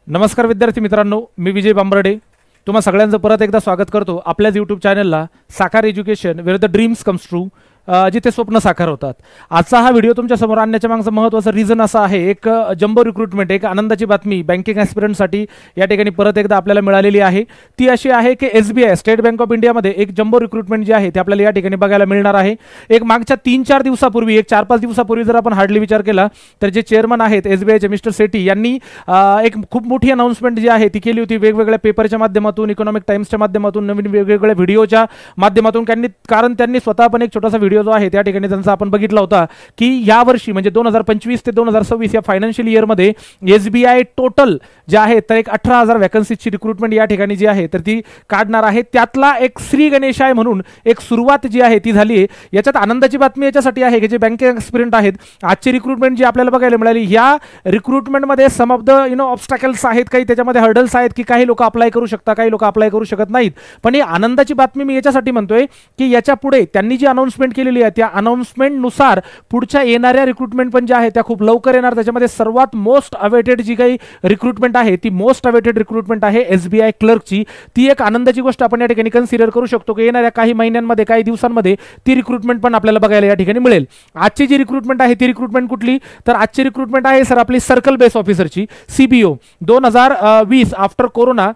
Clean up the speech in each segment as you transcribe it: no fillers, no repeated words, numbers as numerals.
नमस्कार विद्यार्थी मित्रांनो, मी विजय बांबर्डे तुम्हा सगळ्यांचं परत एकदा स्वागत करतो आपल्याच यूट्यूब चॅनलला Sakar education where the dreams comes true, जिथे स्वप्न साकार होतात. आजचा हा व्हिडिओ तुमच्या समोर आणण्याच्या मागचं महत्त्वाचं रिझन असं आहे, एक जम्बो रिक्रुटमेंट, एक आनंदाची बातमी बँकिंग ॲस्पिरंटसाठी या ठिकाणी परत एकदा आपल्याला मिळालेली आहे. ती अशी आहे की SBI स्टेट बँक ऑफ इंडियामध्ये एक जम्बो रिक्रुटमेंट जी आहे ते आपल्याला या ठिकाणी बघायला मिळणार आहे. एक मागच्या 3-4 दिवसापूर्वी, एक 4-5 दिवसापूर्वी जर आपण हार्डली विचार केला तर जे चेअरमन आहेत SBIचे मिस्टर सेठी यांनी एक खूप मोठी अनाउन्समेंट जी आहे ती केली होती. वेगवेगळ्या पेपरच्या माध्यमातून, इकॉनॉमिक टाइम्सच्या माध्यमातून, नवीन वेगवेगळ्या व्हिडिओच्या माध्यमातून कारण त्यांनी स्वतः पण एक छोटासा व्हिडिओ जो आहे त्या ठिकाणी त्यांचा आपण बघितला होता की या वर्षी म्हणजे 2025 ते 2026 या फायनान्शियल इयरमध्ये SBI टोटल जे आहे तर एक 18,000 वॅकन्सीची रिक्रुटमेंट या ठिकाणी जी आहे तर ती काढणार आहे. त्यातला एक श्री गणेशाय म्हणून एक सुरुवात जी आहे ती झाली आहे. याच्यात आनंदाची बातमी याच्यासाठी आहे की जे बँकिंग एक्सपिरियंट आहेत, आजची रिक्रुटमेंट जी आपल्याला बघायला मिळाली, ह्या रिक्रुटमेंटमध्ये सम ऑफ द ऑब्स्टॅकल्स आहेत, काही त्याच्यामध्ये हर्डल्स आहेत की काही लोक अप्लाय करू शकतात, काही लोक अप्लाय करू शकत नाहीत. पण ही आनंदाची बातमी मी याच्यासाठी म्हणतोय की याच्या पुढे त्यांनी जी अनाउन्समेंट केलेली आहे त्या अनाउन्समेंटनुसार पुढच्या येणाऱ्या रिक्रुटमेंट पण ज्या आहेत त्या खूप लवकर येणार. त्याच्यामध्ये सर्वात मोस्ट अवेटेड जी काही रिक्रुटमेंट आहे ती मोस्ट अवेटेड रिक्रुटमेंट आहे SBI क्लर्कची. ती एक आनंदाची गोष्ट आपण या ठिकाणी कन्सिडर करू शकतो की येणाऱ्या काही महिन्यांमध्ये, काही दिवसांमध्ये ती रिक्रुटमेंट पण आपल्याला बघायला या ठिकाणी मिळेल. आजची जी रिक्रुटमेंट आहे ती रिक्रुटमेंट कुठली, तर आजची रिक्रुटमेंट आहे सर आपली सर्कल बेस ऑफिसरची CBO 2020 आफ्टर कोरोना.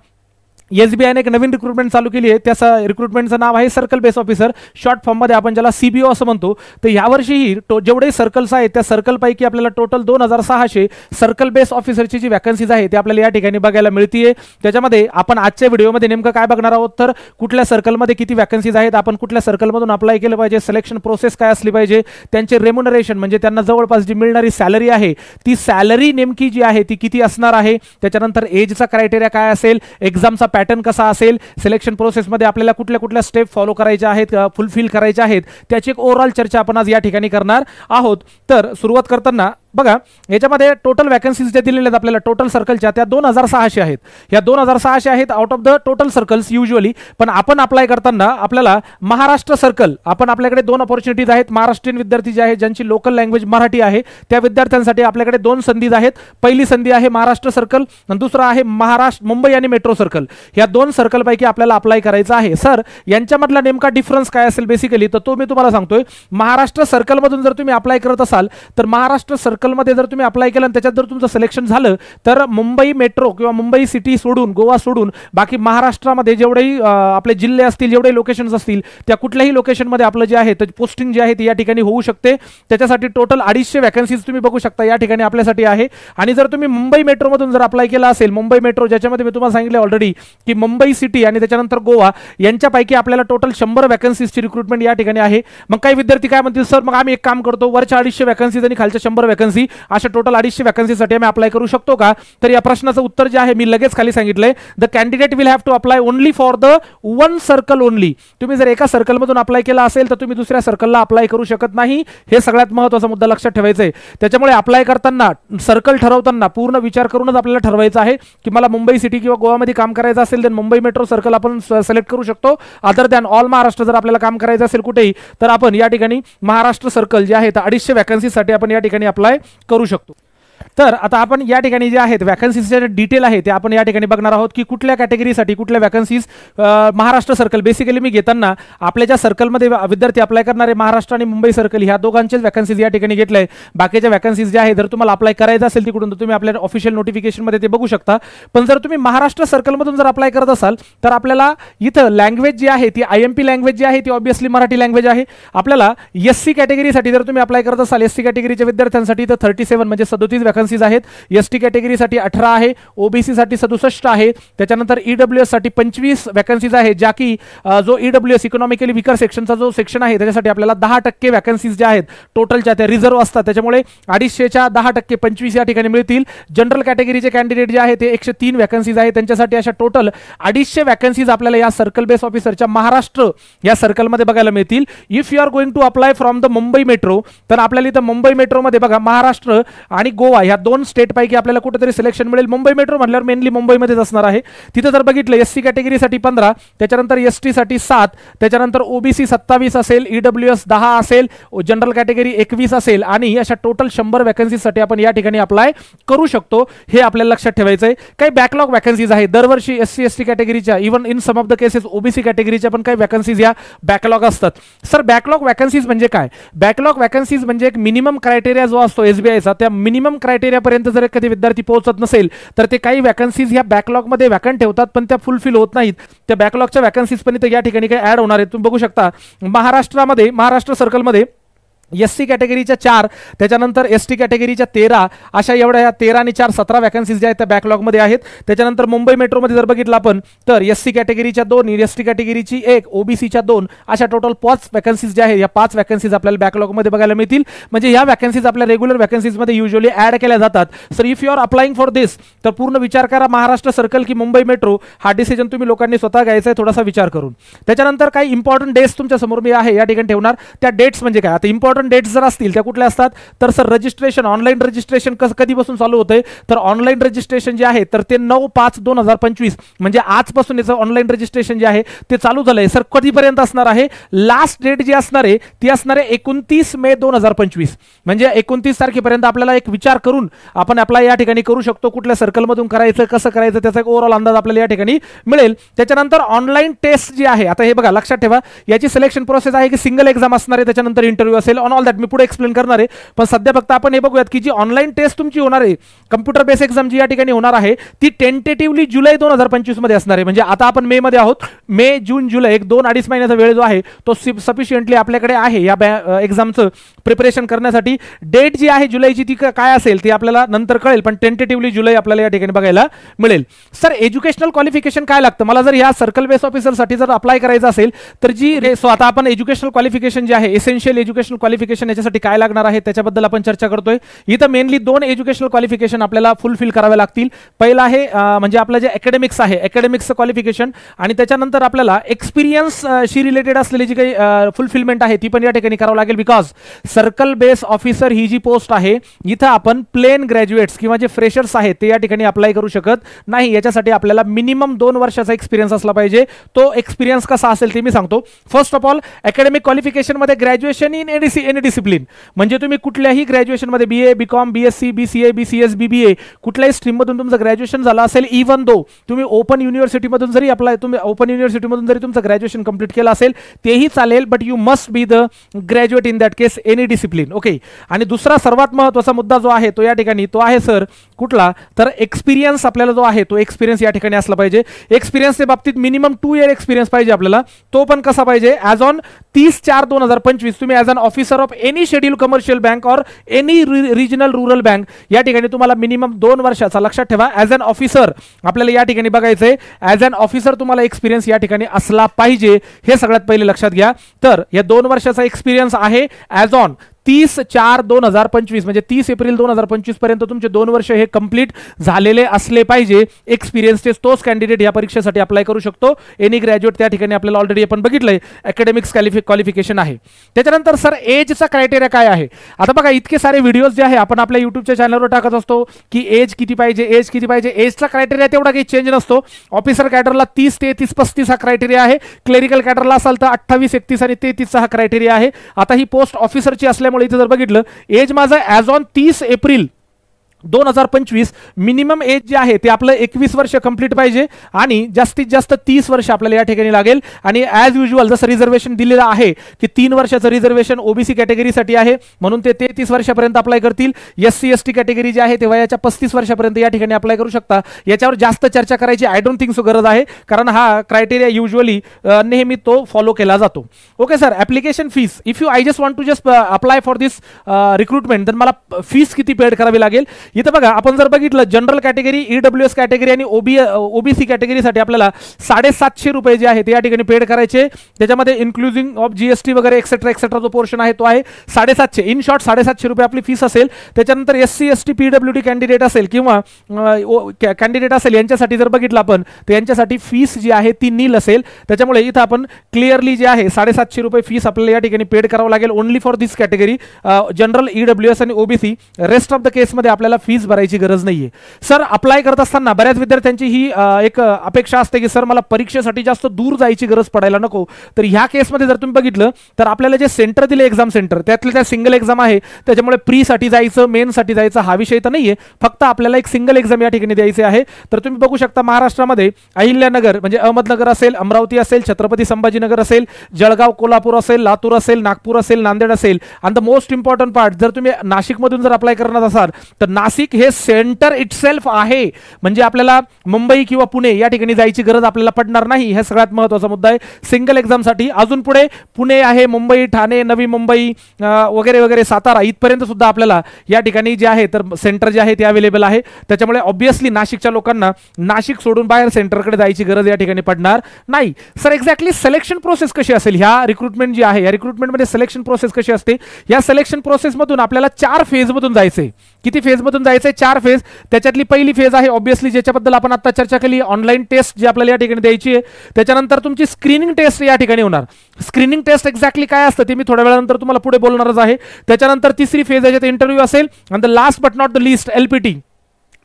SBI ने एक नवीन रिक्रुटमेंट चालू केली आहे. त्या रिक्रुटमेंटचं नाव आहे सर्कल बेस ऑफिसर, शॉर्ट फॉर्ममध्ये आपण ज्याला CBO असं म्हणतो. तर यावर्षीही जेवढे सर्कल्स आहेत त्या सर्कलपैकी आपल्याला टोटल 2,600 सर्कल बेस ऑफिसरची जी वॅकन्सीज आहे ते आपल्याला या ठिकाणी बघायला मिळतीये. त्याच्यामध्ये आपण आजच्या व्हिडिओमध्ये नेमकं काय बघणार आहोत, तर कुठल्या सर्कलमध्ये किती वॅकन्सीज आहेत, आपण कुठल्या सर्कलमधून अप्लाय केलं पाहिजे, सिलेक्शन प्रोसेस काय असली पाहिजे, त्यांचे रेम्युनरेशन म्हणजे त्यांना जवळपास जी मिळणारी सॅलरी आहे ती सॅलरी नेमकी जी आहे ती किती असणार आहे, त्याच्यानंतर एजचा क्रायटेरिया काय असेल, एक्झामचा पॅटर्न कसा असेल, सिलेक्शन प्रोसेसमध्ये आपल्याला कुठल्या कुठल्या स्टेप फॉलो करायच्या आहेत, फुलफिल करायच्या आहेत, त्याची एक ओव्हरऑल चर्चा आपण आज या ठिकाणी करणार आहोत. तर सुरुवात करताना बघा, याच्यामध्ये टोटल वॅकन्सीज ज्या दिलेल्या आहेत आपल्याला टोटल सर्कलच्या त्या 2,600 आहेत. ह्या 2,600 आहेत out of the total circles usually. पण आपण अप्लाय करताना आपल्याला महाराष्ट्र सर्कल, आपल्याकडे 2 अपॉर्च्युनिटीज आहेत. महाराष्ट्रीयन विद्यार्थी जे आहेत ज्यांची लोकल लँग्वेज मराठी आहे त्या विद्यार्थ्यांसाठी आपल्याकडे 2 संधी आहेत. पहिली संधी आहे महाराष्ट्र सर्कल आणि दुसरा आहे मुंबई आणि मेट्रो सर्कल. या 2 सर्कलपैकी आपल्याला अप्लाय करायचं आहे. सर यांच्यामधला नेमका डिफरन्स काय असेल बेसिकली, तर तो मी तुम्हाला सांगतोय. महाराष्ट्र सर्कलमधून जर तुम्ही अप्लाय करत असाल तर महाराष्ट्र सर्कलमध्ये जर तुम्ही अप्लाय केलं आणि त्याच्यात जर तुमचं सिलेक्शन झालं तर मुंबई मेट्रो किंवा मुंबई सिटी सोडून, गोवा सोडून बाकी महाराष्ट्रामध्ये जेवढेही आपले जिल्हे असतील, जेवढे लोकेशन्स असतील त्या कुठल्याही लोकेशनमध्ये आपलं जे आहे तर पोस्टिंग जी आहे ती या ठिकाणी होऊ शकते. त्याच्यासाठी टोटल 250 वॅकन्सीज तुम्ही बघू शकता या ठिकाणी आपल्यासाठी आहे. आणि जर तुम्ही मुंबई मेट्रोमधून जर अप्लाय केला असेल, मुंबई मेट्रो ज्याच्यामध्ये मी तुम्हाला सांगितलं ऑलरेडी की मुंबई सिटी आणि त्याच्यानंतर गोवा यांच्यापैकी आपल्याला टोटल 100 वॅकन्सीजची रिक्रुटमेंट या ठिकाणी आहे. मग काही विद्यार्थी काय म्हणतील, सर मग आम्ही एक काम करतो, वरच्या 250 वॅकन्सीज आणि खालच्या 100 वॅकन्सी अशा टोटल 250 वॅकन्सीसाठी आम्ही अप्लाय करू शकतो का? तर या प्रश्नाचं उत्तर जे आहे मी लगेच खाली सांगितलंय. The candidate will have to apply only for the 1 circle only. तुम्ही जर एका सर्कलमधून अप्लाय केला असेल तर तुम्ही दुसऱ्या सर्कलला अप्लाय करू शकत नाही. हे सगळ्यात महत्त्वाचा मुद्दा लक्षात ठेवायचा आहे. त्याच्यामुळे अप्लाय करताना, सर्कल ठरवताना पूर्ण विचार करूनच आपल्याला ठरवायचं आहे की मला मुंबई सिटी किंवा गोवामध्ये काम करायचं असेल तर मुंबई मेट्रो सर्कल आपण सिलेक्ट करू शकतो. अदर दॅन ऑल महाराष्ट्र जर आपल्याला काम करायचं असेल कुठेही तर आपण या ठिकाणी महाराष्ट्र सर्कल जे आहे तर 250 वॅकन्सीसाठी आपण या ठिकाणी अप्लाय करू शकतो. तर आता आपण या ठिकाणी जे आहेत वॅकन्सीजचे डिटेल आहे ते आपण या ठिकाणी बघणार आहोत की कुठल्या कॅटेगरीसाठी कुठल्या वॅकन्सीज. महाराष्ट्र सर्कल बेसिकली मी घेताना आपल्या ज्या सर्कलमध्ये विद्यार्थी अप्लाय करणारे महाराष्ट्र आणि मुंबई सर्कल ह्या दोघांचेच वॅकन्सीज या ठिकाणी घेतले आहे. बाकीच्या वॅकन्सीज ज्या आहेत जर तुम्हाला अप्लाय करायचं असेल तिकडून तर तुम्ही आपल्या ऑफिशियल नोटिफिकेशनमध्ये ते बघू शकता. पण जर तुम्ही महाराष्ट्र सर्कलमधून जर अप्लाय करत असाल तर आपल्याला इथं लँग्वेज जी आहे ती IMP लँग्वेज जी आहे ती ऑब्विसली मराठी लँग्वेज आहे. आपल्याला SC कॅटेगरीसाठी जर तुम्ही अप्लाय करत असाल, SC कॅटेगरीच्या विद्यार्थ्यांसाठी तर 37 म्हणजे 37 वॅकन्सीज आहेत. ST कॅटेगरीसाठी 18 आहे, OBC साठी 67 आहे. त्याच्यानंतर EWS साठी 25 वॅकन्सीज आहे, ज्या की जो EWS इकॉनॉमिकली विकर सेक्शनचा जो सेक्शन आहे त्याच्यासाठी आपल्याला 10% वॅकन्सीज ज्या आहेत टोटलच्या त्या रिझर्व्ह असतात. त्याच्यामुळे 250च्या 10% 25 या ठिकाणी मिळतील. जनरल कॅटेगरीचे कॅन्डिडेट जे आहे ते 103 वॅकन्सीज आहे, त्यांच्यासाठी अशा टोटल 250 वॅकन्सीज आपल्याला या सर्कल बेस ऑफिसरच्या महाराष्ट्र या सर्कलमध्ये बघायला मिळतील. If you are going to apply from the Mumbai metro तर आपल्याला इथं मुंबई मेट्रोमध्ये बघा महाराष्ट्र आणि गोवा गोवा ह्या 2 स्टेटपैकी आपल्याला कुठेतरी सिलेक्शन मिळेल. मुंबई मेट्रो म्हणल्यावर मेनली मुंबईमध्येच असणार आहे. तिथं जर बघितलं एससी कॅटेगरीसाठी 15, त्याच्यानंतर एसटी साठी 7, त्याच्यानंतर ओबीसी 27 असेल, ईडब्ल्यूएस 10 असेल, जनरल कॅटेगरी 21 असेल आणि अशा टोटल 100 वॅकन्सीसाठी आपण या ठिकाणी अप्लाय करू शकतो. हे आपल्याला लक्षात ठेवायचं आहे. काही बॅकलॉग वॅकन्सीज आहे दरवर्षी एससी एसटी कॅटेगरीच्या, even in some of the cases OBC कॅटेगरीच्या पण काही वॅकन्सीज या बॅकलॉग असतात. सर बॅकलॉग वॅकन्सीज म्हणजे काय? बॅकलॉग वॅकन्सीज म्हणजे एक मिनिमम क्रायटेरिया जो असतो एसबीआयचा, त्या मिनिमम क्रायटेरियापर्यंत जर एखादी विद्यार्थी पोहोचत नसेल तर ते काही वॅकन्सीज ह्या बॅकलॉगमध्ये वॅकंट ठेवतात, पण त्या फुलफिल होत नाहीत. त्या बॅकलॉगच्या वॅकन्सीज पण इथे या ठिकाणी काही ऍड होणार आहेत. तुम्ही बघू शकता महाराष्ट्रामध्ये, महाराष्ट्र सर्कलमध्ये एससी कॅटेगरीच्या 4, त्याच्यानंतर एसटी कॅटेगरीच्या 13, अशा एवढ्या या 13 आणि 4 17 वॅकन्सीज ज्या आहेत त्या बॅकलॉगमध्ये आहेत. त्याच्यानंतर मुंबई मेट्रोमध्ये जर बघितलं आपण तर एससी कॅटेगरीच्या 2, एसटी कॅटेगरीची 1, ओबीसीच्या 2, अशा टोटल 5 वॅकन्सीज ज्या आहेत या 5 वॅकन्सीज आपल्याला बॅकलॉगमध्ये बघायला मिळतील. म्हणजे ह्या वॅकन्सीज आपल्या रेग्युलर वॅकन्सीजमध्ये युजली ऍड केल्या जातात. Sir if you are applying for this, तर पूर्ण विचार करा महाराष्ट्र सर्कल की मुंबई मेट्रो, हा डिसिजन तुम्ही लोकांनी स्वतः घ्यायचा आहे थोडासा विचार करून. त्याच्यानंतर काही इंपॉर्टंट डेट्स तुमच्या समोर मी आहे या ठिकाणी ठेवणार. त्या डेट्स म्हणजे काय? आता इंपॉर्टंट डेट्स जर असतील त्या कुठल्या असतात तर सर रजिस्ट्रेशन, ऑनलाईन रजिस्ट्रेशन कधीपासून चालू होतंय तर ऑनलाईन रजिस्ट्रेशन जे आहे तर ते 9/5/2025 म्हणजे आजपासून याचं ऑनलाईन रजिस्ट्रेशन जे आहे ते चालू झालंय. सर कधीपर्यंत असणार आहे? लास्ट डेट जी असणार आहे ती असणार आहे 29 मे 2025. म्हणजे 29 तारखेपर्यंत आपल्याला एक विचार करून आपण अप्लाय या ठिकाणी करू शकतो. कुठल्या सर्कलमधून करायचं, कसं करायचं, त्याचा एक ओव्हरऑल अंदाज आपल्याला या ठिकाणी मिळेल. त्याच्यानंतर ऑनलाईन टेस्ट जी आहे, आता हे बघा लक्षात ठेवा याची सिलेक्शन प्रोसेस आहे की सिंगल एक्झाम असणार आहे, त्याच्यानंतर इंटरव्ह्यू असेल, ऑन ऑल दॅट मी पुढे एक्सप्लेन करणार आहे. पण सध्या फक्त आपण हे बघूयात की जी ऑनलाईन टेस्ट तुमची होणार आहे, कम्प्युटर बेस एक्झाम जी या ठिकाणी होणार आहे ती टेंटेटिव्हली जुलै 2025 मध्ये असणार आहे. म्हणजे आता आपण मे मध्ये आहोत, मे जून जुलै एक 2-2.5 महिन्याचा वेळ जो आहे तो सफिशियंटली आपल्याकडे आहे या एक्झामचं प्रिपरेशन करण्यासाठी. डेट जी आहे जुलैची ती काय असेल ती आपल्याला नंतर कळेल, पण टेंटेटिव्हली जुलै आपल्याला या ठिकाणी बघायला मिळेल. सर एज्युकेशनल क्वालिफिकेशन काय लागतं? मला जर या सर्कल बेस ऑफिसरसाठी जर अप्लाय करायचं असेल तर सो आता आपण एज्युकेशनल क्वालिफिकेशन जे आहे, एसेन्शियल एज्युकेशनल क्वालिफिकेशन, याच्यासाठी काय लागणार आहे त्याच्याबद्दल आपण चर्चा करतोय. इथं मेनली 2 एज्युकेशनल क्वालिफिकेशन आपल्याला फुलफिल करावे लागतील. पहिला आहे म्हणजे आपलं जे अकॅडमिक्स आहे, अकॅडमिक्सचं क्वालिफिकेशन, आणि त्याच्यानंतर आपल्याला एक्सपिरियन्सशी रिलेटेड असलेली जी काही फुलफिलमेंट आहे ती पण या ठिकाणी करावं लागेल. बिकॉज सर्कल बेस ऑफिसर ही जी पोस्ट आहे इथं आपण प्लेन ग्रॅज्युएट्स किंवा जे फ्रेशर्स आहेत ते या ठिकाणी अप्लाय करू शकत नाही. याच्यासाठी आपल्याला मिनिमम 2 वर्षाचा एक्सपिरियन्स असला पाहिजे. तो एक्सपिरियन्स कसा असेल ते मी सांगतो. First of all academic qualification मध्ये ग्रॅज्युएशन इन एनी डिसिप्लिन, म्हणजे तुम्ही कुठल्याही ग्रॅज्युएशनमध्ये BA, BCom, BSc, BCA, BCS, BBA कुठल्याही स्ट्रीममधून तुमचं ग्रॅज्युएशन झालं असेल, इव्हन दो तुम्ही ओपन युनिव्हर्सिटीमधून जरी ओपन युनिव्हर्सिटीमधून जरी तुमचं ग्रॅज्युएशन कंप्लीट केलं असेल तेही चालेल, but you must be the graduate in that case any discipline. Okay. आणि दुसरा सर्वात महत्त्वाचा मुद्दा जो आहे तो या ठिकाणी तो आहे सर कुठला, तर एक्सपिरियन्स. आपल्याला जो आहे तो एक्सपिरियन्स या ठिकाणी असला पाहिजे. एक्सपिरियन्सच्या बाबतीत मिनिमम 2 इयर एक्सपिरियन्स पाहिजे आपल्याला. तो पण कसा पाहिजे? ॲज ऑन 30/4/2025 तुम्ही as an officer of any schedule commercial bank or any regional rural bank या ठिकाणी तुम्हाला मिनिमम 2 वर्षाचा, लक्षात ठेवा, ॲज अन ऑफिसर आपल्याला या ठिकाणी बघायचंय. ॲज अन ऑफिसर तुम्हाला एक्सपिरियन्स या ठिकाणी असला पाहिजे, हे सगळ्यात पहिले लक्षात घ्या. तर या 2 वर्षाचा एक्सपिरियन्स आहे ॲज ऑन 30/4/2025 म्हणजे 30 एप्रिल 2025 पर्यंत तुमचे 2 वर्ष हे कंप्लीट झालेले असले पाहिजे. एक्सपिरियन्सचे तोच कॅन्डिडेट या परीक्षेसाठी अप्लाय करू शकतो. एनी ग्रॅज्युएट त्या ठिकाणी आपल्याला ऑलरेडी आपण बघितलंय अकॅडमिक्स क्वालिफिकेशन आहे. त्याच्यानंतर सर एजचा क्रायटेरिया काय आहे? आता बघा इतके सारे व्हिडिओज जे आहे आपण आपल्या युट्यूबच्या चॅनलवर टाकत असतो की एज किती पाहिजे, एज किती पाहिजे. एजचा क्रायटेरिया तेवढा काही चेंज नसतो. ऑफिसर कॅडरला 30, 33, 35 हा क्रायटेरिया आहे. क्लेरिकल कॅडरला असाल तर 28, 31 आणि 33 हा क्रायटेरिया आहे. आता ही पोस्ट ऑफिसरची असल्यामुळे इथे जर बघितलं एज माझं as on 30 April 2025 minimum age जे आहे ते आपलं 21 वर्ष कंप्लीट पाहिजे आणि जास्तीत जास्त 30 वर्ष आपल्याला या ठिकाणी लागेल. आणि ॲज युजल जसं रिझर्वेशन दिलेलं आहे की 3 वर्षाचं रिझर्वेशन ओबीसी कॅटेगरीसाठी आहे म्हणून ते 33 वर्षापर्यंत अप्लाय करतील. एससी एसटी कॅटेगरी जी आहे ते वयाच्या 35 वर्षापर्यंत या ठिकाणी अप्लाय करू शकता. याच्यावर जास्त चर्चा करायची आय डोंट थिंक सो गरज आहे, कारण हा क्रायटेरिया युजली नेहमी तो फॉलो केला जातो. Okay sir. Application fees, if you I just want to just apply for this recruitment, तर मला फीस किती पेड करावी लागेल? इथं बघा आपण जर बघितलं जनरल कॅटेगरी, ईडब्ल्यूएस कॅटेगरी आणि ओबीसी कॅटेगरीसाठी आपल्याला 750 रुपये जे आहे ते या ठिकाणी पेड करायचे. त्याच्यामध्ये इन्क्लुजिंग ऑफ जीएसटी वगैरे एक्सेट्रा एक्सेट्रा जो पोर्शन आहे तो आहे 750. इन शॉर्ट 750 रुपये आपली फीस असेल. त्याच्यानंतर एससी एसटी पीडब्ल्यूडी कॅन्डिडेट असेल किंवा कॅन्डिडेट असेल यांच्यासाठी जर बघितलं आपण तर यांच्यासाठी फीस जी आहे ती नील असेल. त्याच्यामुळे इथं आपण क्लिअरली जे आहे 750 रुपये फीस आपल्याला या ठिकाणी पेड करावं लागेल only for this category, general, EWS आणि ओबीसी. रेस्ट ऑफ द केसमध्ये आपल्याला आपल्याला फीस भरायची गरज नाहीये. सर अप्लाय करत असताना बऱ्याच विद्यार्थ्यांची ही एक अपेक्षा असते की सर मला परीक्षेसाठी जास्त दूर जायची गरज पडायला नको. तर ह्या केसमध्ये जर तुम्ही बघितलं तर आपल्याला जे सेंटर दिले एक्झाम सेंटर त्यातले त्या सिंगल एक्झाम आहे, त्याच्यामुळे प्रीसाठी जायचं मेनसाठी जायचं हा विषय तर नाहीये, फक्त आपल्याला एक सिंगल एक्झाम या ठिकाणी द्यायचे आहे. तर तुम्ही बघू शकता महाराष्ट्रामध्ये अहिल्यानगर म्हणजे अहमदनगर असेल, अमरावती असेल, छत्रपती संभाजीनगर असेल, जळगाव कोल्हापूर असेल, लातूर असेल, नागपूर असेल, नांदेड असेल. आणि द मोस्ट इम्पॉर्टंट पार्ट जर तुम्ही नाशिकमधून जर अप्लाय करणार असाल तर नाशिक हे सेंटर इटसेल्फ आहे, म्हणजे आपल्याला मुंबई किंवा पुणे या ठिकाणी जायची गरज आपल्याला पडणार नाही. हे सगळ्यात महत्त्वाचा मुद्दा आहे सिंगल एक्झामसाठी. अजून पुढे पुणे आहे, मुंबई, ठाणे, नवी मुंबई वगैरे वगैरे, सातारा इथपर्यंत सुद्धा आपल्याला या ठिकाणी जे आहे तर सेंटर जे आहे ते अवेलेबल आहे. त्याच्यामुळे ऑब्व्हियसली नाशिकच्या लोकांना नाशिक सोडून बाहेर सेंटरकडे जायची गरज या ठिकाणी पडणार नाही. सर एक्झॅक्टली सिलेक्शन प्रोसेस कशी असेल ह्या रिक्रुटमेंट जी आहे या रिक्रुटमेंटमध्ये सिलेक्शन प्रोसेस कशी असते? या सिलेक्शन प्रोसेसमधून आपल्याला 4 फेजमधून जायचे. किती फेजमधून जायचे? 4 फेज. त्याच्यातली पहिली फेज आहे ऑब्व्हियसली ज्याच्याबद्दल आपण आता चर्चा केली, ऑनलाईन टेस्ट जी आपल्याला या ठिकाणी द्यायची आहे. त्याच्यानंतर तुमची स्क्रीनिंग टेस्ट या ठिकाणी होणार. स्क्रीनिंग टेस्ट एक्झॅक्टली काय असतं ते मी थोड्या वेळानंतर तुम्हाला पुढे बोलणारच आहे. त्याच्यानंतर तिसरी फेज याच्यात इंटरव्ह्यू असेल. आणि the last but not the least LPT,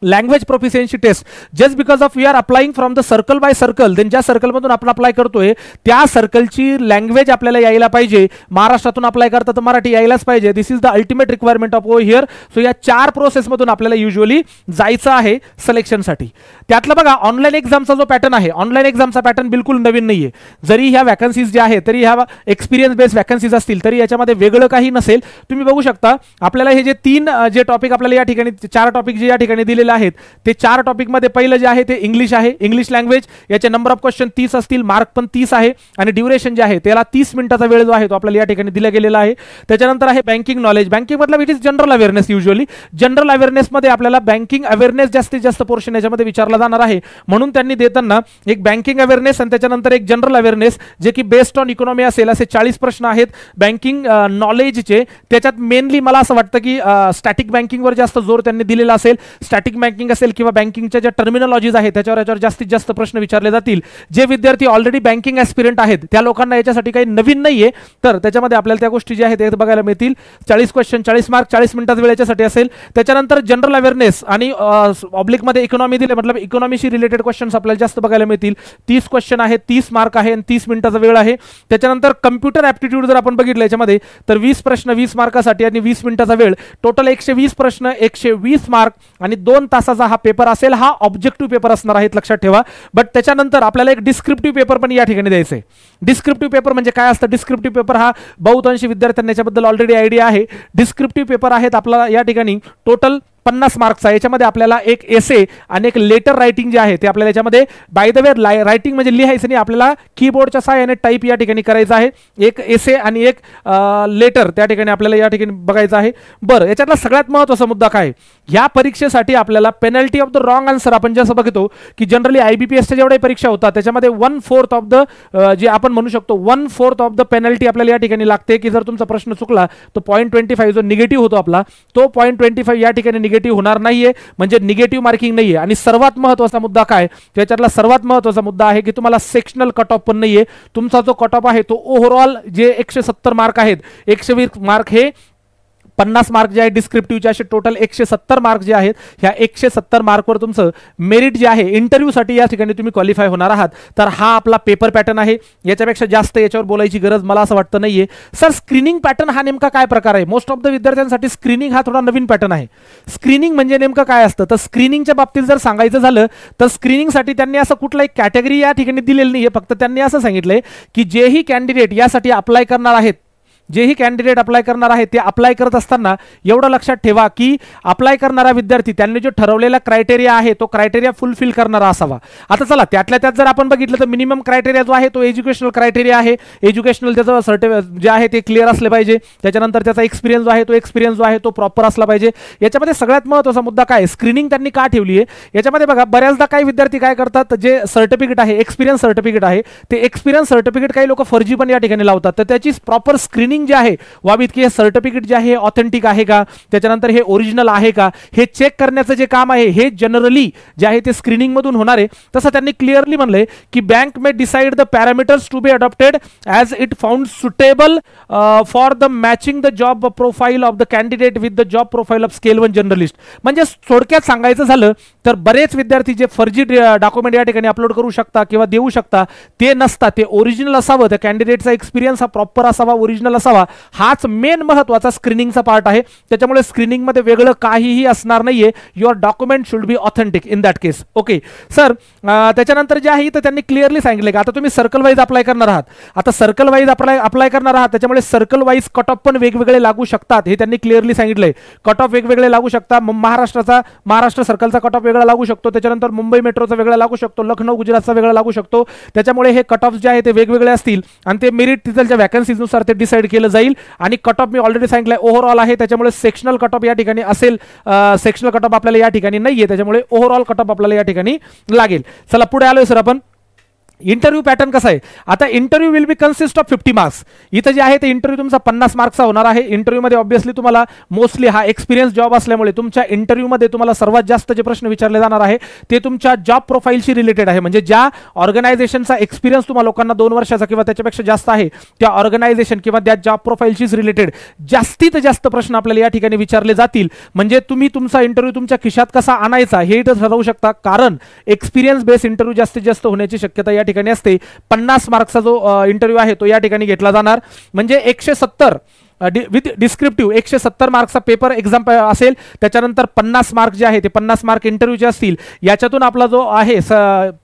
language proficiency test. Just because of we are applying from the circle by circle, then ज्या सर्कलमधून आपण अप्लाय करतोय त्या सर्कलची लँग्वेज आपल्याला यायला पाहिजे. महाराष्ट्रातून अप्लाय करता तर मराठी यायलाच पाहिजे. This is the ultimate requirement of over here. So या 4 प्रोसेसमधून आपल्याला युजली जायचं आहे सिलेक्शनसाठी. त्यातलं बघा ऑनलाईन एक्झामचा जो पॅटर्न आहे, ऑनलाईन एक्झामचा पॅटर्न बिलकुल नवीन नाहीये. जरी ह्या वॅकन्सीज ज्या आहेत तरी ह्या एक्सपिरियन्स बेस्ड वॅकन्सीज असतील तरी याच्यामध्ये वेगळं काही नसेल. तुम्ही बघू शकता आपल्याला हे जे 3 जे टॉपिक आपल्याला या ठिकाणी 4 टॉपिक जे या ठिकाणी दिलेले आहेत ते 4 टॉपिक मध्ये पहिलं जे आहे ते इंग्लिश आहे. इंग्लिश लँग्वेज याचे नंबर ऑफ क्वेश्चन 30 असतील, मार्क पण 30 आहे आणि ड्युरेशन जे आहे त्याला 30 मिनिटाचा वेळ जो आहे तो आपल्याला या ठिकाणी दिला गेलेला आहे. त्याच्यानंतर आहे बँकिंग नॉलेज. बँकिंग मतलब it is general awareness. Usually general awareness मध्ये आपल्याला बँकिंग अवेअरनेस जास्तीत जास्त पोर्शन याच्यामध्ये विचारला जाणार आहे, म्हणून त्यांनी देताना एक बँकिंग अवेअरनेस आणि त्याच्यानंतर एक जनरल अवेअरनेस जे की बेस्ड ऑन इकॉनॉमी असेल. असे 40 प्रश्न आहेत बँकिंग नॉलेजचे. त्याच्यात मेनली मला असं वाटतं की स्टॅटिक बँकिंगवर जास्त जोर त्यांनी दिलेला असेल. स्टॅटिक बँकिंग असेल किंवा बँकिंगच्या ज्या टर्मिनॉलॉजीज आहेत त्याच्यावर जास्तीत जास्त प्रश्न विचारले जातील. जे विद्यार्थी ऑलरेडी बँकिंग ॲस्पिरंट आहेत त्या लोकांना याच्यासाठी काही नवीन नाहीये, तर त्याच्यामध्ये आपल्याला त्या गोष्टी ज्या आहेत ते बघायला मिळतील. 40 क्वेश्चन 40 मार्क 40 मिनिटाचा वेळ याच्यासाठी असेल. त्याच्यानंतर जनरल अवेअरनेस आणि ऑब्लिकमध्ये इकॉनॉमी दिले मतलब इकॉनॉमीशी रिलेटेड क्वेश्चन्स आपल्याला जास्त बघायला मिळतील. 30 क्वेश्चन आहेत, 30 मार्क आहे आणि 30 मिनिटाचा वेळ आहे. त्याच्यानंतर कम्प्युटर ॲप्टिट्यूड जर आपण बघितलं याच्यामध्ये तर 20 प्रश्न 20 मार्कासाठी आणि 20 मिनिटाचा वेळ. टोटल 120 प्रश्न 120 मार्क आणि 2 तासाचा हा पेपर असेल. हा ऑब्जेक्टिव्ह पेपर असणार आहेत लक्षात ठेवा. बट त्याच्यानंतर आपल्याला एक डिस्क्रिप्टिव्ह पेपर पण या ठिकाणी द्यायचं आहे. डिस्क्रिप्टिव्ह पेपर म्हणजे काय असतं? डिस्क्रिप्टिव्ह पेपर हा बहुतांशी विद्यार्थ्यांना याच्याबद्दल ऑलरेडी आयडिया आहे. डिस्क्रिप्टिव्ह पेपर आहेत आपल्याला या ठिकाणी टोटल 50 मार्क्सचा. याच्यामध्ये आपल्याला एक एसे आणि एक लेटर रायटिंग जे आहे ते आपल्याला याच्यामध्ये बाय द वे रायटिंग म्हणजे लिहायचं नाही, आपल्याला कीबोर्डच्या सहाय्याने टाईप या ठिकाणी करायचं आहे. एक एसे आणि एक लेटर त्या ठिकाणी आपल्याला या ठिकाणी बघायचं आहे. बरं, याच्यातला सगळ्यात महत्त्वाचा मुद्दा काय? ह्या परीक्षेसाठी आपल्याला penalty of the wrong answer आपण जसं बघतो की जनरली IBPSच्या जेवढ्या परीक्षा होतात त्याच्यामध्ये 1/4 ऑफ द जे आपण म्हणू शकतो 1/4 ऑफ द पेनल्टी आपल्याला या ठिकाणी लागते की जर तुमचा प्रश्न चुकला तो 0.25 जो निगेटिव्ह होतो आपला तो 0.25 या ठिकाणी निगेटिव्ह होणार नाहीये, म्हणजे निगेटिव्ह मार्किंग नाहीये. आणि सर्वात महत्त्वाचा मुद्दा काय? त्याच्यातला सर्वात महत्त्वाचा मुद्दा आहे की तुम्हाला सेक्शनल कट ऑफ पण नाहीये. तुमचा जो कट ऑफ आहे तो ओव्हरऑल जे 170 मार्क आहेत, 120 मार्क हे 50 मार्क जे आहे डिस्क्रिप्टिव्हचे असे टोटल 170 मार्क जे आहेत ह्या 170 मार्कवर तुमचं मेरिट जे आहे इंटरव्ह्यूसाठी या ठिकाणी तुम्ही क्वालिफाय होणार आहात. तर हा आपला पेपर पॅटर्न आहे. याच्यापेक्षा जास्त याच्यावर बोलायची गरज मला असं वाटतं नाहीये. सर स्क्रीनिंग पॅटर्न हा नेमका काय प्रकार आहे? मोस्ट ऑफ द विद्यार्थ्यांसाठी स्क्रीनिंग हा थोडा नवीन पॅटर्न आहे. स्क्रीनिंग म्हणजे नेमकं काय असतं? तर स्क्रीनिंगच्या बाबतीत जर सांगायचं झालं तर स्क्रीनिंगसाठी त्यांनी असं कुठलाही कॅटेगरी या ठिकाणी दिलेली नाहीये. फक्त त्यांनी असं सांगितलंय की जेही कॅन्डिडेट यासाठी अप्लाय करणार आहेत, जेही कॅन्डिडेट अप्लाय करणार आहे ते अप्लाय करत असताना एवढं लक्षात ठेवा की अप्लाय करणारा विद्यार्थी त्यांनी जो ठरवलेला क्रायटेरिया आहे तो क्रायटेरिया फुलफिल करणारा असावा. आता चला त्यातल्या त्यात जर आपण बघितलं तर मिनिमम क्रायटेरिया जो आहे तो एज्युकेशनल क्रायटेरिया आहे. एज्युकेशनल त्याचं सर्टिफिकेट जे आहे ते क्लिअर असले पाहिजे. त्याच्यानंतर त्याचा एक्सपिरियन्स जो आहे तो एक्सपिरियन्स जो आहे तो प्रॉपर असला पाहिजे. याच्यामध्ये सगळ्यात महत्त्वाचा मुद्दा काय? स्क्रीनिंग त्यांनी का ठेवली आहे? याच्यामध्ये बघा बऱ्याचदा काही विद्यार्थी काय करतात, जे सर्टिफिकेट आहे एक्सपिरियन्स सर्टिफिकेट आहे ते एक्सपिरियन्स सर्टिफिकेट काही लोक फर्जी पण या ठिकाणी लावतात. तर त्याची प्रॉपर स्क्रीनिंग स्क्रीनिंग जे आहे वावित की हे सर्टिफिकेट जे आहे ऑथेंटिक आहे का, त्याच्यानंतर हे ओरिजिनल आहे का, हे चेक करण्याचं जे काम आहे हे जनरली जे आहे ते स्क्रीनिंग मधून होणार आहे. तसं त्यांनी क्लिअरली म्हणलंय की bank may decide the parameters to be adopted as it found suitable for the matching the job profile of the candidate with the job profile of scale 1 journalist. म्हणजे थोडक्यात सांगायचं झालं तर बरेच विद्यार्थी जे फर्जी डॉक्युमेंट या ठिकाणी अपलोड करू शकता किंवा देऊ शकता ते नसता, ते ओरिजिनल असावं, त्या कॅन्डिडेटचा एक्सपिरियन्स हा प्रॉपर असावा, ओरिजिनल असावा, हाच मेन महत्वाचा स्क्रीनिंगचा पार्ट आहे. त्याच्यामुळे स्क्रीनिंगमध्ये वेगळं काहीही असणार नाहीये. Your document should be authentic in that case. Okay sir, त्याच्यानंतर जे आहे तर त्यांनी क्लिअरली सांगितलं की आता तुम्ही सर्कल वाईज अप्लाय करणार आहात. आता सर्कल वाईज अप्लाय करणार आहात त्याच्यामुळे सर्कल वाईज कट ऑफ पण वेगवेगळे लागू शकतात, हे त्यांनी क्लिअरली सांगितलंय. कट ऑफ वेगवेगळे लागू शकतात. महाराष्ट्र सर्कलचा कट ऑफ वेगळा लागू शकतो, त्याच्यानंतर मुंबई मेट्रोचा वेगळा लागू शकतो, लखनौ गुजरातचा वेगळा लागू शकतो. त्याच्यामुळे हे कट ऑफ जे आहे ते वेगवेगळे असतील आणि ते मेरिट तिथलच्या वॅकन्सीजनुसार ते डिसाईड केलं जाईल. आणि कट ऑफ मी ऑलरेडी सांगितलंय ओव्हरऑल आहे, त्याच्यामुळे सेक्शनल कट ऑफ या ठिकाणी असेल. सेक्शनल कट ऑफ आपल्याला या ठिकाणी नाहीये, त्याच्यामुळे ओव्हरऑल कट ऑफ आपल्याला या ठिकाणी लागेल. चला पुढे आलोय सर आपण. इंटरव्ह्यू पॅटर्न कसा आहे. आता interview will be consist of 50 marks. इथं जे आहे ते इंटरव्ह्यू तुमचा 50 मार्क्सचा होणार आहे. इंटरव्ह्यूमध्ये ऑब्व्हियसली तुम्हाला मोस्टली हा एक्सपिरियन्स जॉब असल्यामुळे तुमच्या इंटरव्ह्यूमध्ये तुम्हाला सर्वात जास्त जे प्रश्न विचारले जाणार आहे ते तुमच्या जॉब प्रोफाईलशी रिलेटेड आहे. म्हणजे ज्या ऑर्गनायझेशनचा एक्सपिरियन्स तुम्हाला लोकांना 2 वर्षाचा किंवा त्याच्यापेक्षा जास्त आहे त्या ऑर्गनायझेशन किंवा त्या जॉब प्रोफाईलशीच रिलेटेड जास्तीत जास्त प्रश्न आपल्याला या ठिकाणी विचारले जातील. म्हणजे तुम्ही तुमचा इंटरव्ह्यू तुमच्या खिशात कसा आणायचा हे इथं ठरवू शकता, कारण एक्सपिरियन्स बेस इंटरव्ह्यू जास्तीत जास्त होण्याची शक्यता या ठिकाणी असते. 50 मार्क्सचा जो इंटरव्ह्यू आहे तो या ठिकाणी घेतला जाणार. म्हणजे 170 विथ डिस्क्रिप्टिव्ह 170 मार्क्सचा पेपर एक्झाम असेल. त्याच्यानंतर 50 मार्क जे आहे ते 50 मार्क इंटरव्ह्यूचे असतील. याच्यातून आपला जो आहे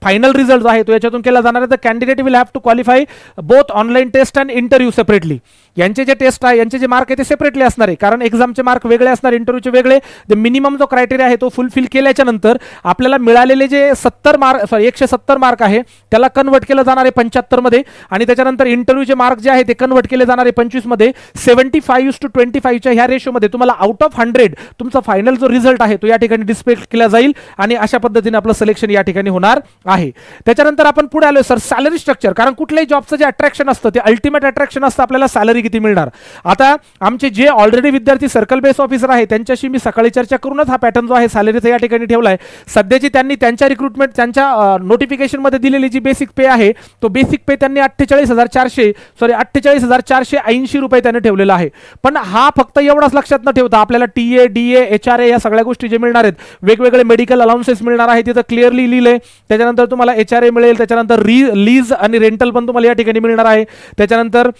फायनल रिझल्ट जो आहे तो याच्यातून केला जाणार आहे. The candidate will have to qualify both online test and interview separately. यांचे जे टेस्ट आहे यांचे जे मार्क आहे ते सेपरेटली असणार आहे, कारण एक्झामचे मार्क वेगळे असणार, इंटरव्ह्यूचे वेगळे. मिनिमम जो क्रायटेरिया आहे तो फुलफिल केल्याच्या नंतर आपल्याला मिळालेले जे 170 मार्क आहे त्याला कन्वर्ट केलं जाणार आहे 75 मध्ये आणि त्याच्यानंतर इंटरव्ह्यूचे मार्क जे आहे ते कन्वर्ट केले जाणार आहे 25 मध्ये. 75:25 च्या ह्या रेशोमध्ये तुम्हाला आउट ऑफ 100 तुमचा फायनल जो रिझल्ट आहे तो या ठिकाणी डिस्प्ले केला जाईल आणि अशा पद्धतीने आपलं सिलेक्शन या ठिकाणी होणार आहे. त्याच्यानंतर आपण पुढे आलोय सर सॅलरी स्ट्रक्चर. कारण कुठल्याही जॉबचं जे अट्रॅक्शन असतं ते अल्टिमेट अट्रॅक्शन असतं आपल्याला सॅलरी किती मिळणार. आता आमचे जे ऑलरेडी विद्यार्थी सर्कल बेस ऑफिसर आहे त्यांच्याशी मी सकाळी चर्चा करूनच हा पॅटर्न जो आहे सॅलरीचा या ठिकाणी ठेवलाय. सध्याची त्यांनी त्यांच्या रिक्रुटमेंट त्यांच्या नोटिफिकेशन मध्ये दिलेली जी बेसिक पे आहे तो बेसिक पे त्यांनी 48,480 रुपये त्यांनी ठेवलेला आहे. पण हा फक्त एवढाच लक्षात न ठेवता आपल्याला टीए डीए HRA या सगळ्या गोष्टी जे मिळणार आहेत, वेगवेगळे मेडिकल अलाउन्सेस मिळणार आहे तिथं क्लिअरली लिहिलंय. त्याच्यानंतर तुम्हाला HRA मिळेल, त्याच्यानंतर लीज आणि रेंटल पण तुम्हाला या ठिकाणी मिळणार आहे. त्याच्यानंतर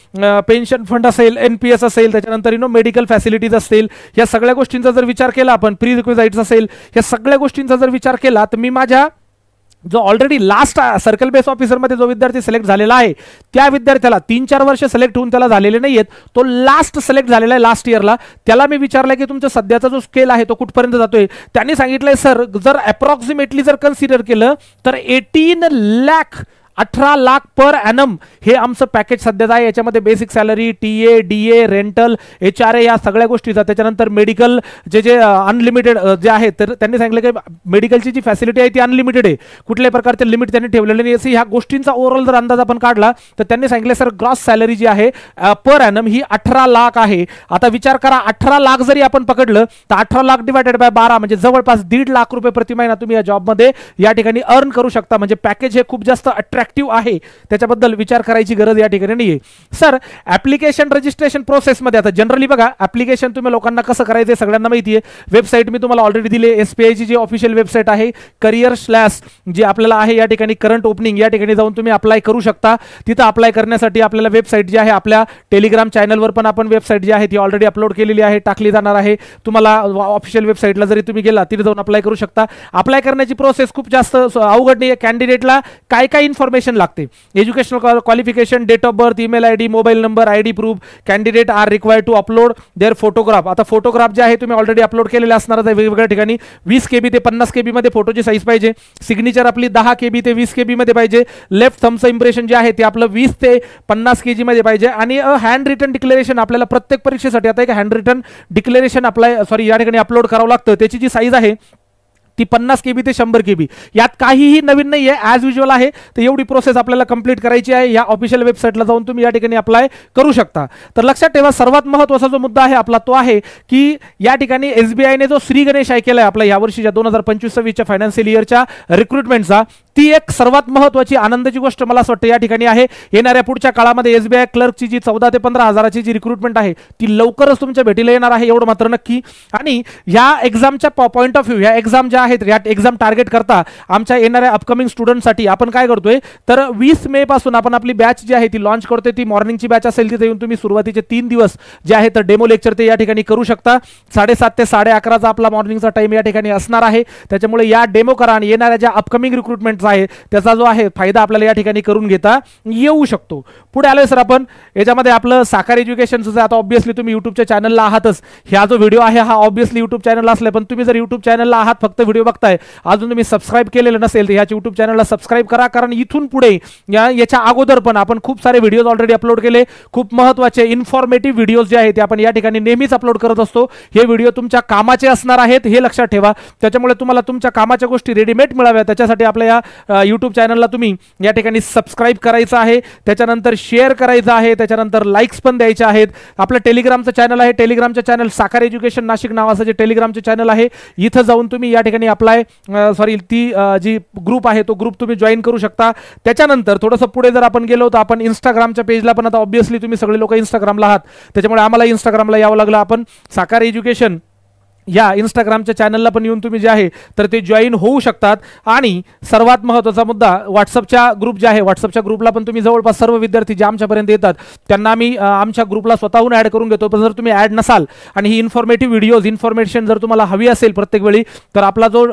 पेन्शन फंड असेल, NPS असेल, त्याच्यानंतर मेडिकल फॅसिलिटीज असतील. या सगळ्या गोष्टींचा जर विचार केला आपण, प्री रिक्विजाइट्स असेल, या सगळ्या गोष्टींचा जर विचार केला तर मी माझ्या जो already last circle base officer मध्ये जो विद्यार्थी सिलेक्ट झालेला आहे त्या विद्यार्थ्याला 3-4 वर्ष सिलेक्ट होऊन त्याला झालेले नाहीयेत, तो लास्ट सिलेक्ट झालेला आहे लास्ट इयरला. त्याला मी विचारलं की तुमचा सध्याचा जो स्केल आहे तो कुठपर्यंत जातोय. त्यांनी सांगितलंय सर जर अप्रॉक्सिमेटली जर कन्सिडर केलं तर 18 लाख पर ॲनम हे आमचं पॅकेज सध्याचं आहे. याच्यामध्ये basic salary, TA DA rental HRA या सगळ्या गोष्टीचा, त्याच्यानंतर मेडिकल जे अनलिमिटेड जे आहे तर त्यांनी सांगितलं की मेडिकलची जी फॅसिलिटी आहे ती अनलिमिटेड आहे, कुठल्याही प्रकारचे लिमिट त्यांनी ठेवलेले नाही. ह्या गोष्टींचा ओव्हरऑल जर अंदाज आपण काढला तर त्यांनी सांगितलं सर ग्रॉस सॅलरी जी आहे पर ॲनम ही 18 लाख आहे. आता विचार करा 18 लाख जरी आपण पकडलं तर 18 लाख डिवायडेड बाय 12 म्हणजे जवळपास 1.5 लाख रुपये प्रति महिना तुम्ही या जॉबमध्ये या ठिकाणी अर्न करू शकता. म्हणजे पॅकेज हे खूप जास्त अट्रॅक्टिव्ह आहे, त्याच्याबद्दल विचार करायची गरज या ठिकाणी नाहीये. सर ऍप्लिकेशन रजिस्ट्रेशन प्रोसेस मध्ये आता जनरली बघा ऍप्लिकेशन तुम्ही लोकांना कसं करायचं सगळ्यांना माहिती आहे. वेबसाईट मी तुम्हाला ऑलरेडी दिली आहे. SPI ची जी ऑफिशियल वेबसाईट आहे करिअर स्लॅश जे आपल्याला आहे या ठिकाणी करंट ओपनिंग या ठिकाणी जाऊन तुम्ही अप्लाय करू शकता. तिथं अप्लाय करण्यासाठी आपल्याला वेबसाईट जी आहे आपल्या टेलिग्राम चॅनलवर पण आपण वेबसाईट जी आहे ती ऑलरेडी अपलोड केलेली आहे, टाकली जाणार आहे. तुम्हाला ऑफिशियल वेबसाईटला जरी तुम्ही गेला तिथे जाऊन अप्लाय करू शकता. अप्लाय करण्याची प्रोसेस खूप जास्त अवघड नाही. कॅन्डिडेटला काय काय इन्फॉर्मेशन लागते, educational qualification, date of birth, email ID, mobile number, ID proof. Candidate are required to upload their photograph. आता फोटोग्राफ जे आहे तुम्ही ऑलरेडी अपलोड केलेले असणार आहे वेगवेगळ्या ठिकाणी. 20 KB ते 50 KB मध्ये फोटोची साईज पाहिजे. सिग्नेचर आपली 10 KB ते 20 KB मध्ये पाहिजे. लेफ्ट थंबचं इम्प्रेशन जे आहे ते आपलं 20 ते 50 kg मध्ये पाहिजे. आणि हँड रिटन डिक्लेरेशन आपल्याला प्रत्येक परीक्षेसाठी आता एक हँड रिटन डिक्लेरेशन या ठिकाणी अपलोड करावं लागतं. त्याची जी साईज आहे ती 50 KB ते 100 KB, यात काहीही नवीन नाही आहे, ॲज युजल आहे. तर एवढी प्रोसेस आपल्याला कंप्लीट करायची आहे. या ऑफिशियल वेबसाईटला जाऊन तुम्ही या ठिकाणी अप्लाय करू शकता. तर लक्षात ठेवा, सर्वात महत्त्वाचा जो मुद्दा आहे आपला तो आहे की या ठिकाणी SBIने जो श्री गणेश केला आहे आपल्या यावर्षीच्या 2025-26च्या फायनान्शियल इयरच्या रिक्रुटमेंटचा, ती एक सर्वात महत्त्वाची आनंदाची गोष्ट मला असं वाटतं या ठिकाणी आहे. येणाऱ्या पुढच्या काळामध्ये SBI क्लर्कची जी 14 ते 15 हजाराची जी रिक्रुटमेंट आहे ती लवकरच तुमच्या भेटीला येणार आहे, एवढं मात्र नक्की. आणि ह्या एक्झामच्या पॉईंट ऑफ व्ह्यू, ह्या एक्झाम ज्या आहेत, या एक्झाम टार्गेट करता आमच्या येणाऱ्या अपकमिंग स्टुडंटसाठी आपण काय करतोय, तर 20 मे पासून आपण आपली बॅच जी आहे ती लॉन्च करतोय. ती मॉर्निंगची बॅच असेल, तिथे येऊन तुम्ही सुरुवातीचे 3 दिवस जे आहेत तर डेमो लेक्चर ते या ठिकाणी करू शकता. 7:30 ते 11:30चा आपला मॉर्निंगचा टाइम या ठिकाणी असणार आहे. त्याच्यामुळे या डेमो करा आणि येणाऱ्या ज्या अपकमिंग रिक्रुटमेंट आहे त्याचा जो आहे फायदा आपल्याला या ठिकाणी करून घेता येऊ शकतो. पुढे आलोय सर आपण याच्यामध्ये आपलं साकार एज्युकेशनचं. आता ऑब्व्हियसली तुम्ही युट्यूबच्या चॅनलला आहातच. हा जो व्हिडिओ आहे हा ऑब्व्हियसली युट्यूब चॅनलला असले, पण तुम्ही जर युट्यूब चॅनलला आहात, फक्त व्हिडिओ बघताय, अजून तुम्ही सबस्क्राईब केलेलं नसेल तर ह्याच्या युट्यूब चॅनलला सबस्क्राईब करा. कारण इथून पुढे याच्या अगोदर पण आपण खूप सारे व्हिडिओज ऑलरेडी अपलोड केले. खूप महत्त्वाचे इन्फॉर्मेटिव्ह व्हिडिओज जे आहेत ते आपण या ठिकाणी नेहमीच अपलोड करत असतो. हे व्हिडिओ तुमच्या कामाचे असणार आहेत, हे लक्षात ठेवा. त्याच्यामुळे तुम्हाला तुमच्या कामाच्या गोष्टी रेडीमेड मिळाव्या त्याच्यासाठी आपल्या या युट्यूब चॅनलला तुम्ही या ठिकाणी सबस्क्राईब करायचं आहे, त्याच्यानंतर शेअर करायचं आहे, त्याच्यानंतर लाईक्स पण द्यायचे आहेत. आपलं टेलिग्रामचं चॅनल आहे, टेलिग्रामचं चॅनल साकार एज्युकेशन नाशिक नावाचं जे टेलिग्रामचं चॅनल आहे, इथं जाऊन तुम्ही या ठिकाणी ती जी ग्रुप आहे तो ग्रुप तुम्ही जॉईन करू शकता. त्याच्यानंतर थोडंसं पुढे जर आपण गेलो तर आपण इंस्टाग्रामच्या पेजला पण, आता ऑब्व्हियसली तुम्ही सगळे लोक इंस्टाग्रामला आहात त्याच्यामुळे आम्हाला इंस्टाग्रामला यावं लागलं. आपण साकार एज्युकेशन या इंस्टाग्रामच्या चॅनलला पण येऊन तुम्ही जे आहे तर ते जॉईन होऊ शकतात. आणि सर्वात महत्त्वाचा मुद्दा, व्हॉट्सअपच्या ग्रुप जे आहे, व्हॉट्सअपच्या ग्रुपला पण तुम्ही जवळपास सर्व विद्यार्थी जे आमच्यापर्यंत येतात त्यांना आम्ही आमच्या ग्रुपला स्वतःहून ॲड करून घेतो. पण जर तुम्ही ॲड नसाल आणि ही इन्फॉर्मेटिव्ह व्हिडिओज, इन्फॉर्मेशन जर तुम्हाला हवी असेल प्रत्येक वेळी, तर आपला जो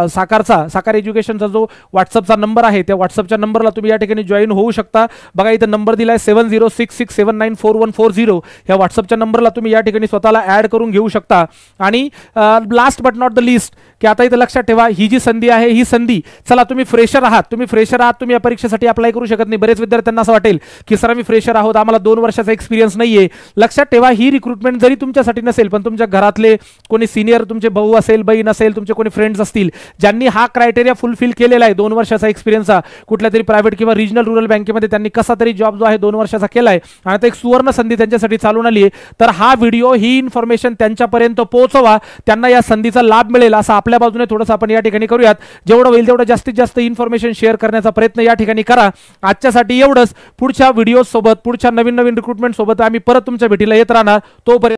साकार एज्युकेशनचा जो व्हॉट्सअपचा नंबर आहे त्या व्हॉट्सअपच्या नंबरला तुम्ही या ठिकाणी जॉईन होऊ शकता. बघा इथं नंबर दिला आहे 7066794140. ह्या व्हॉट्सअपच्या नंबरला तुम्ही या ठिकाणी स्वतःला ॲड करून घेऊ शकता. आणि last but not the list, की आता इथं लक्षात ठेवा, ही जी संधी आहे ही संधी, चला तुम्ही फ्रेशर आहात, तुम्ही या परीक्षेसाठी अप्लाय करू शकत नाही. बरेच विद्यार्थ्यांना असं वाटेल की सर आम्ही फ्रेशर आहोत, आम्हाला 2 वर्षाचा एक्सपिरियन्स नाहीये. लक्षात ठेवा, ही रिक्रुटमेंट जरी तुमच्यासाठी नसेल, पण तुमच्या घरातले कोणी सिनियर, तुमचे भाऊ असेल, बहीण असेल, तुमचे कोणी फ्रेंड्स असतील ज्यांनी हा क्रायटेरिया फुलफिल केलेला आहे, 2 वर्षाचा एक्सपिरियन्सचा, कुठल्या तरी प्रायव्हेट किंवा रिजनल रूरल बँकेमध्ये त्यांनी कसा तरी जॉब जो आहे 2 वर्षाचा केलाय आणि आता एक सुवर्ण संधी त्यांच्यासाठी चालून आली आहे, तर हा व्हिडिओ, ही इन्फॉर्मेशन त्यांच्यापर्यंत पोहोचवा, त्यांना या संधीचा लाभ मिळेल असं आपल्या बाजूने थोडंसं आपण या ठिकाणी करूयात. जेवढं होईल तेवढं जास्तीत जास्त इन्फॉर्मेशन शेअर करण्याचा प्रयत्न या ठिकाणी करा. आजच्यासाठी एवढंच. पुढच्या व्हिडिओ सोबत, पुढच्या नवीन रिक्रुटमेंट सोबत आम्ही परत तुमच्या भेटीला येत राहणार. तोपर्यंत